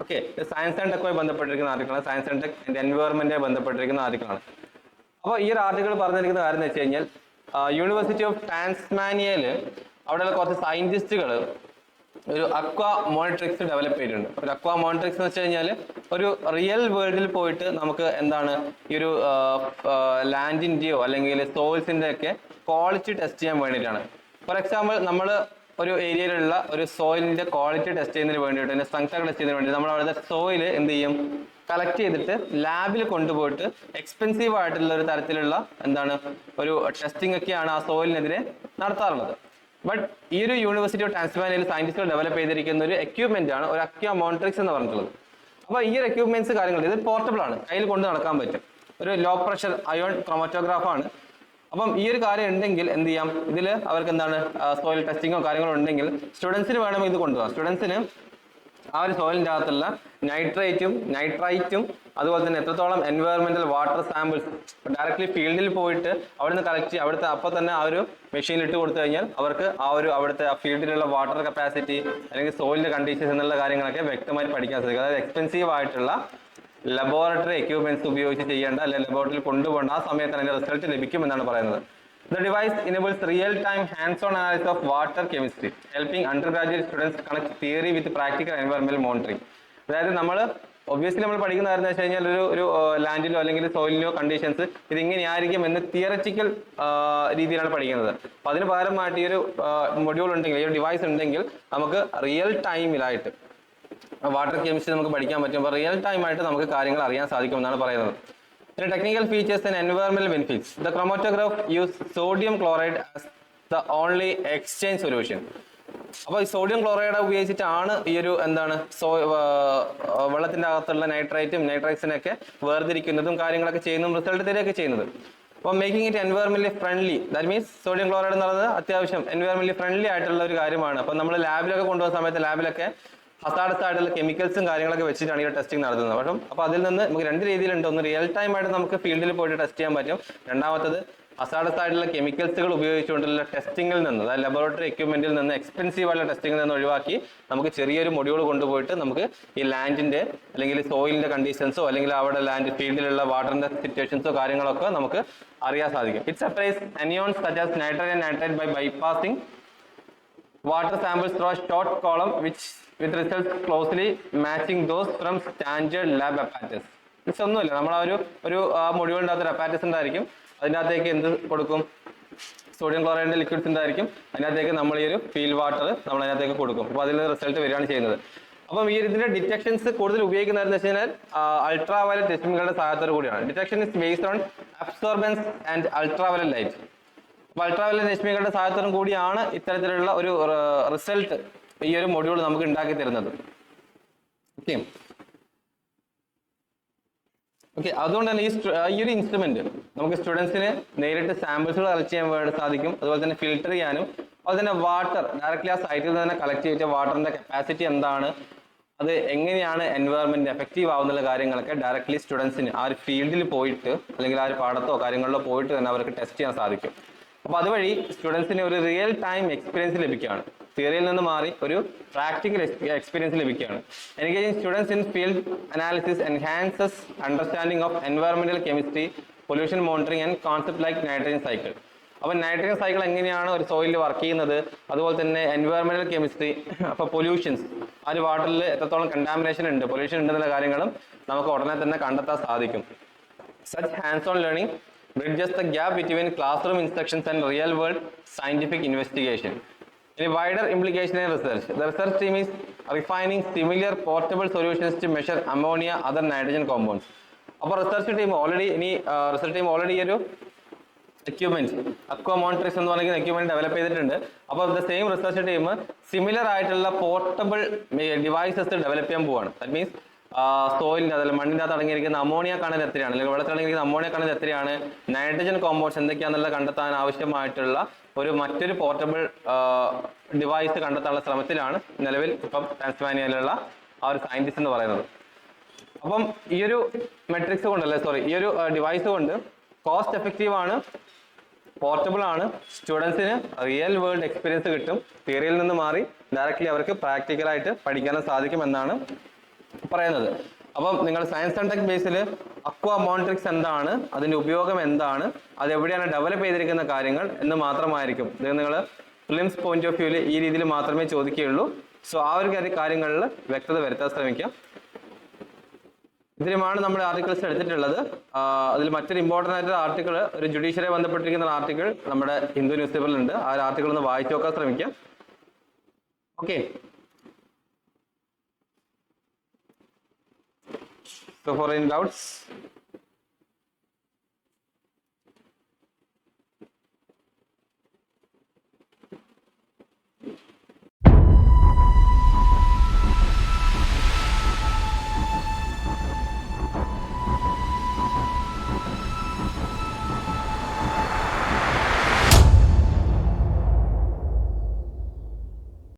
Okay, science and ടെക്കുമായി ബന്ധപ്പെട്ടിരിക്കുന്ന ആർട്ടിക്കിളാണ്. സയൻസ് ആൻഡ് ടെക് ആൻഡ് എൻവയോൺമെന്റുമായി ബന്ധപ്പെട്ടിരിക്കുന്ന ആർട്ടിക്കിളാണ്. അപ്പോൾ ഈ ഒരു ആർട്ടിക്കിൾ പറഞ്ഞിരിക്കുന്ന കാര്യം എന്ന് വെച്ച് കഴിഞ്ഞാൽ യൂണിവേഴ്സിറ്റി ഓഫ് ടാസ്മാനിയയിൽ അവിടെയുള്ള കുറച്ച് സയന്റിസ്റ്റുകൾ ഒരു അക്വാ മോണിട്രിക്സ് ഡെവലപ്പ് ചെയ്തിട്ടുണ്ട്. ഒരു അക്വാ മോണിട്രിക്സ് എന്ന് വെച്ച് കഴിഞ്ഞാൽ ഒരു റിയൽ വേൾഡിൽ പോയിട്ട് നമുക്ക് എന്താണ് ഈ ഒരു ലാൻഡിൻ്റെയോ അല്ലെങ്കിൽ സോയിൽസിൻ്റെ ഒക്കെ ക്വാളിറ്റി ടെസ്റ്റ് ചെയ്യാൻ വേണ്ടിയിട്ടാണ്. ഫോർ എക്സാമ്പിൾ, നമ്മൾ ഒരു ഏരിയയിലുള്ള ഒരു സോയിലിന്റെ ക്വാളിറ്റി ടെസ്റ്റ് ചെയ്യുന്നതിന് വേണ്ടിയിട്ട്, സ്ട്രെങ്ത് ടെസ്റ്റ് ചെയ്യുന്നതിന് വേണ്ടി നമ്മൾ അവിടുത്തെ സോയിൽ എന്ത് ചെയ്യും, കളക്ട് ചെയ്തിട്ട് ലാബിൽ കൊണ്ടുപോയിട്ട് എക്സ്പെൻസീവ് ആയിട്ടുള്ള ഒരു തരത്തിലുള്ള എന്താണ് ഒരു ടെസ്റ്റിംഗ് ഒക്കെയാണ് ആ സോയിലിനെതിരെ നടത്താറുള്ളത്. ബട്ട് ഈ ഒരു യൂണിവേഴ്സിറ്റി ഓഫ് ടാൻസ്മാനിയയിൽ സയന്റിസ്റ്റുകൾ ഡെവലപ്പ് ചെയ്തിരിക്കുന്ന ഒരു എക്യുപ്മെന്റ് ആണ് ഒരു അക്വാ മോൺട്രിക്സ് എന്ന് പറഞ്ഞിട്ടുള്ളത്. അപ്പോൾ ഈ ഒരു എക്യുപ്മെന്റ്സ് കാര്യങ്ങൾ ഇത് പോർട്ടബിൾ ആണ്, കയ്യിൽ കൊണ്ട് നടക്കാൻ പറ്റും. ഒരു ലോ പ്രഷർ അയോൺ ക്രോമറ്റോഗ്രാഫ് ആണ്. അപ്പം ഈ ഒരു കാര്യം ഉണ്ടെങ്കിൽ എന്ത് ചെയ്യാം, ഇതിൽ അവർക്ക് എന്താണ് സോയിൽ ടെസ്റ്റിങ്ങോ കാര്യങ്ങളോ ഉണ്ടെങ്കിൽ സ്റ്റുഡൻസിന് വേണമെങ്കിൽ ഇത് കൊണ്ടുപോകാം. സ്റ്റുഡൻസിന് ആ ഒരു സോയിലിൻ്റെ അകത്തുള്ള നൈട്രേറ്റും നൈട്രൈറ്റും അതുപോലെ തന്നെ എത്രത്തോളം എൻവയോൺമെന്റൽ വാട്ടർ സാമ്പിൾസ് ഡയറക്ട്ലി ഫീൽഡിൽ പോയിട്ട് അവിടെ നിന്ന് കളക്ട് ചെയ്ത് അവിടുത്തെ അപ്പോൾ തന്നെ ആ ഒരു മെഷീനിൽ ഇട്ട് കൊടുത്തു കഴിഞ്ഞാൽ അവർക്ക് ആ ഒരു അവിടുത്തെ ആ ഫീൽഡിലുള്ള വാട്ടർ കപ്പാസിറ്റി അല്ലെങ്കിൽ സോയിലിന്റെ കണ്ടീഷൻസ് എന്നുള്ള കാര്യങ്ങളൊക്കെ വ്യക്തമായി പഠിക്കാൻ സാധിക്കും. അതായത് എക്സ്പെൻസീവ് ആയിട്ടുള്ള ലബോറട്ടറി എക്യുപ്മെന്റ്സ് ഉപയോഗിച്ച് ചെയ്യേണ്ട അല്ലെങ്കിൽ ലബോറട്ടറിയിൽ കൊണ്ടുപോകേണ്ട ആ സമയത്ത് അതിന്റെ റിസൾട്ട് ലഭിക്കും എന്നാണ് പറയുന്നത്. The device enables real-time hands-on analysis of water chemistry, helping undergraduate students connect theory with practical environmental monitoring. അതായത് നമ്മൾ ഒബ്വിയസ്ലി നമ്മൾ പഠിക്കുന്ന കാര്യം എന്ന് വെച്ച് കഴിഞ്ഞാൽ ഒരു ലാൻഡിലോ അല്ലെങ്കിൽ സോയിലിലോ കണ്ടീഷൻസ് ഇതിങ്ങനെയായിരിക്കും എന്ന് തിയററ്റിക്കൽ രീതിയിലാണ് പഠിക്കുന്നത്. അപ്പോൾ അതിന് പകരമായിട്ട് ഈ ഒരു മൊഡ്യൂൾ ഉണ്ടെങ്കിൽ ഈ ഒരു ഡിവൈസ് ഉണ്ടെങ്കിൽ നമുക്ക് റിയൽ ടൈമിലായിട്ട് വാട്ടർ കെമിസ്ട്രി നമുക്ക് പഠിക്കാൻ പറ്റും. അപ്പോൾ റിയൽ ടൈം ആയിട്ട് നമുക്ക് കാര്യങ്ങൾ അറിയാൻ സാധിക്കുമെന്നാണ് പറയുന്നത്. The technical features and environmental benefits. The chromatograph uses sodium chloride as the only exchange solution. അപ്പോൾ ഈ സോഡിയം ക്ലോറൈഡ് ഉപയോഗിച്ചിട്ടാണ് ഈ ഒരു എന്താണ് വെള്ളത്തിൻ്റെ അകത്തുള്ള നൈട്രൈറ്റും നൈട്രൈറ്റ്സിനൊക്കെ വേർതിരിക്കുന്നതും കാര്യങ്ങളൊക്കെ ചെയ്യുന്നതും റിസൾട്ട് തരികയൊക്കെ ചെയ്യുന്നത്. അപ്പോൾ മേക്കിംഗ് ഇറ്റ് എൻവയോൺമെന്റലി friendly, that means sodium chloride എന്ന് പറയുന്നത് അത്യാവശ്യം എൻവയോൺമെന്റലി ഫ്രണ്ട്ലി ആയിട്ടുള്ള ഒരു കാര്യമാണ്. അപ്പോൾ നമ്മൾ ലാബിലൊക്കെ കൊണ്ടുപോകുന്ന സമയത്ത് ലാബിലൊക്കെ ഹസാർഡസ് ആയിട്ടുള്ള കെമിക്കൽസും കാര്യങ്ങളൊക്കെ വെച്ചിട്ടാണ് ഈ ടെസ്റ്റിംഗ് നടത്തുന്നത്. പക്ഷേ അപ്പോൾ അതിൽ നിന്ന് നമുക്ക് രണ്ട് രീതിയിലുണ്ട്. ഒന്ന് റിയൽ ടൈം ആയിട്ട് നമുക്ക് ഫീൽഡിൽ പോയിട്ട് ടെസ്റ്റ് ചെയ്യാൻ പറ്റും. രണ്ടാമത്തത് ഹസാർഡസ് ആയിട്ടുള്ള കെമിക്കൽസുകൾ ഉപയോഗിച്ചുകൊണ്ടുള്ള ടെസ്റ്റിംഗിൽ നിന്ന്, അതായത് ലബോറട്ടറി എക്യുപ്മെന്റിൽ നിന്ന് എക്സ്പെൻസീവ് ആയിട്ടുള്ള ടെസ്റ്റിംഗിൽ നിന്ന് ഒഴിവാക്കി നമുക്ക് ചെറിയൊരു മൊഡ്യൂൾ കൊണ്ടുപോയിട്ട് നമുക്ക് ഈ ലാൻഡിന്റെ അല്ലെങ്കിൽ സോയിലിന്റെ കണ്ടീഷൻസോ അല്ലെങ്കിൽ അവിടെ ലാൻഡ് ഫീൽഡിലുള്ള വാട്ടറിന്റെ സിറ്റുവേഷൻസോ കാര്യങ്ങളൊക്കെ നമുക്ക് അറിയാൻ സാധിക്കും. It separates anions such as nitrogen and nitrate by bypassing water samples through a short column with results closely matching those from standard lab apparatus. It's ഒന്നുമില്ല, നമ്മൾ ഒരു മൊഡ്യൂളിൻ്റെ അകത്ത് ഒരു അപ്പാരറ്റസ് ഉണ്ടായിരിക്കും. അതിൻ്റെ അകത്തേക്ക് എന്ത് കൊടുക്കും, സോഡിയം ക്ലോറൈഡിന്റെ ലിക്വിഡ്സ് ഉണ്ടായിരിക്കും. അതിനകത്തേക്ക് നമ്മൾ ഈ ഒരു ഫീൽഡ് വാട്ടർ നമ്മൾ അതിനകത്തേക്ക് കൊടുക്കും. അപ്പോൾ അതിൽ റിസൾട്ട് വരികയാണ് ചെയ്യുന്നത്. അപ്പം ഈ ഇതിന്റെ ഡിറ്റക്ഷൻസ് കൂടുതൽ ഉപയോഗിക്കുന്നതെന്ന് വെച്ച് കഴിഞ്ഞാൽ അൾട്രാ വയലറ്റ് രശ്മികളുടെ സഹായത്തോടു കൂടിയാണ്. Detection is based on absorbents and ultra violet light. അപ്പോൾ അൾട്രാ വയലറ്റ് രശ്മികളുടെ സഹായത്തോടും കൂടിയാണ് ഇത്തരത്തിലുള്ള ഒരു റിസൾട്ട് ഈ ഒരു മൊഡ്യൂൾ നമുക്ക് ഉണ്ടാക്കി തരുന്നത്. ഓക്കെ, അതുകൊണ്ട് തന്നെ ഈ ഒരു ഇൻസ്ട്രുമെന്റ് നമുക്ക് സ്റ്റുഡൻസിന് നേരിട്ട് സാമ്പിൾസുകൾ കളക്ട് ചെയ്യാൻ വേണ്ടി സാധിക്കും. അതുപോലെ തന്നെ ഫിൽട്ടർ ചെയ്യാനും, അതുപോലെ തന്നെ വാട്ടർ ഡയറക്റ്റ്ലി ആ സൈറ്റിൽ നിന്ന് തന്നെ കളക്ട് ചെയ്ത വാട്ടറിന്റെ കപ്പാസിറ്റി എന്താണ്, അത് എങ്ങനെയാണ് എൻവയോൺമെന്റ് എഫക്റ്റീവ് ആവുന്നുള്ള കാര്യങ്ങളൊക്കെ ഡയറക്ട്ലി സ്റ്റുഡൻസിന് ആ ഒരു ഫീൽഡിൽ പോയിട്ട് അല്ലെങ്കിൽ ആ ഒരു പാടത്തോ കാര്യങ്ങളിലോ പോയിട്ട് തന്നെ അവർക്ക് ടെസ്റ്റ് ചെയ്യാൻ സാധിക്കും. അപ്പോൾ അതുവഴി സ്റ്റുഡൻസിന് ഒരു റിയൽ ടൈം എക്സ്പീരിയൻസ് ലഭിക്കുകയാണ്. തിയറിയിൽ നിന്ന് മാറി ഒരു പ്രാക്ടിക്കൽ എക്സ്പീരിയൻസ് ലഭിക്കുകയാണ്. Engaging students in field analysis enhances understanding of എൻവയോൺമെന്റൽ chemistry, pollution monitoring and concept like nitrogen cycle. അപ്പോൾ നൈട്രജൻ സൈക്കിൾ എങ്ങനെയാണ് ഒരു സോയിലിൽ വർക്ക് ചെയ്യുന്നത്, അതുപോലെ തന്നെ എൻവയോൺമെന്റൽ കെമിസ്ട്രി, അപ്പോൾ പൊല്യൂഷൻസ് ആ ഒരു വാട്ടറിൽ എത്രത്തോളം കണ്ടാമിനേഷൻ ഉണ്ട്, പൊല്യൂഷൻ ഉണ്ടെന്നുള്ള കാര്യങ്ങളും നമുക്ക് ഉടനെ തന്നെ കണ്ടെത്താൻ സാധിക്കും. Such hands on learning bridges the gap between classroom instructions and real world scientific investigation. In a wider implication in research, the research team is refining similar portable solutions to measure ammonia, other nitrogen compounds. അപ്പോൾ research team already ഈ ഒരു equipment അക്വാ മോണിറ്ററിക്സ് എന്ന് പറയുന്ന equipment develop ചെയ്തിട്ടുണ്ട്. അപ്പോൾ the same research team similar ആയിട്ടുള്ള portable devices develop ചെയ്യാൻ പോവാണ്. ദാറ്റ് മീൻസ് സോയിലിൻ്റെ അതല്ല മണ്ണിൻ്റെ അകത്ത് അടങ്ങിയിരിക്കുന്ന അമോണിയ കണ്ടന്റ് എത്രയാണ്, അല്ലെങ്കിൽ വെള്ളത്തിൽ അടങ്ങിയിരിക്കുന്ന അമോണിയ കണ്ടന്റ് എത്രയാണ്, നൈട്രജൻ കോമ്പൗണ്ട്സ് എന്തൊക്കെയാണെന്നുള്ള കണ്ടെത്താൻ ആവശ്യമായിട്ടുള്ള മറ്റൊരു പോർട്ടബിൾ ഡിവൈസ് കണ്ടെത്താനുള്ള ശ്രമത്തിലാണ് നിലവിൽ ഇപ്പം ടാൻസ്മാനിയയിലുള്ള ആ ഒരു സയന്റിസ്റ്റ് എന്ന് പറയുന്നത്. അപ്പം ഈ ഒരു മെട്രിക്സ് കൊണ്ടല്ലേ ഈ ഒരു ഡിവൈസ് കൊണ്ട് കോസ്റ്റ് എഫക്റ്റീവ് ആണ്, പോർട്ടബിൾ ആണ്, സ്റ്റുഡൻസിന് റിയൽ വേൾഡ് എക്സ്പീരിയൻസ് കിട്ടും, തിയറിയിൽ നിന്ന് മാറി ഡയറക്റ്റ്ലി അവർക്ക് പ്രാക്ടിക്കലായിട്ട് പഠിക്കാനും സാധിക്കുമെന്നാണ് പറയുന്നത്. അപ്പം നിങ്ങൾ സയൻസ് ആൻഡ് ടെക് ബേസിൽ അക്വാ മോണിറ്ററിക്സ് എന്താണ്, അതിന്റെ ഉപയോഗം എന്താണ്, അത് എവിടെയാണ് ഡെവലപ്പ് ചെയ്തിരിക്കുന്ന കാര്യങ്ങൾ എന്ന് മാത്രമായിരിക്കും ഇത് നിങ്ങൾ പ്രിലിംസ് പോയിന്റ് ഓഫ് വ്യൂവിൽ ഈ രീതിയിൽ മാത്രമേ ചോദിക്കുകയുള്ളൂ. സോ ആ ഒരു കാര്യങ്ങളിൽ വ്യക്തത വരുത്താൻ ശ്രമിക്കാം. ഇതിലുമാണ് നമ്മൾ ആർട്ടിക്കിൾസ് എടുത്തിട്ടുള്ളത്. അതിൽ മറ്റൊരു ഇമ്പോർട്ടൻ്റ് ആയിട്ടുള്ള ആർട്ടിക്കിൾ, ഒരു ജുഡീഷ്യറിയെ ബന്ധപ്പെട്ടിരിക്കുന്ന ആർട്ടിക്കിൾ നമ്മുടെ ഹിന്ദു ന്യൂസ് പേപ്പറിലുണ്ട്. ആ ഒരു ആർട്ടിക്കിൾ ഒന്ന് വായിച്ചു നോക്കാൻ ശ്രമിക്കാം. Okay, So for any doubts.